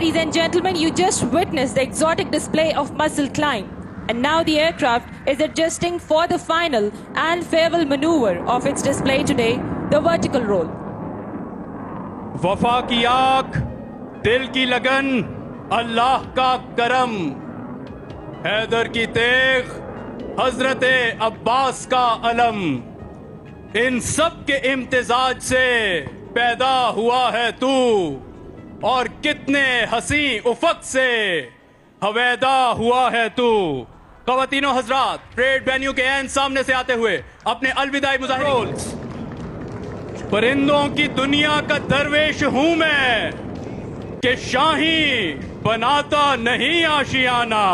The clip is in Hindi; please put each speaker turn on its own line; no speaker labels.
Ladies and gentlemen, you just witnessed the exotic display of muscle climb. And now the aircraft is adjusting for the final and farewell maneuver of its display today, the vertical roll.
वफा की आग, दिल की लगन, अल्लाह का करम, हैदर की तेग, हजरत अब्बास का अलम, इन सब के इम्तिजाज से पैदा हुआ है तू, और कितने हसी उफक से हवेदा हुआ है तू। ख़वातीनो हज़रात, परेड वेन्यू के एन सामने से आते हुए अपने अलविदाई मुजाहिरीन। परिंदों की दुनिया का दरवेश हूं मैं कि शाही बनाता नहीं आशियाना।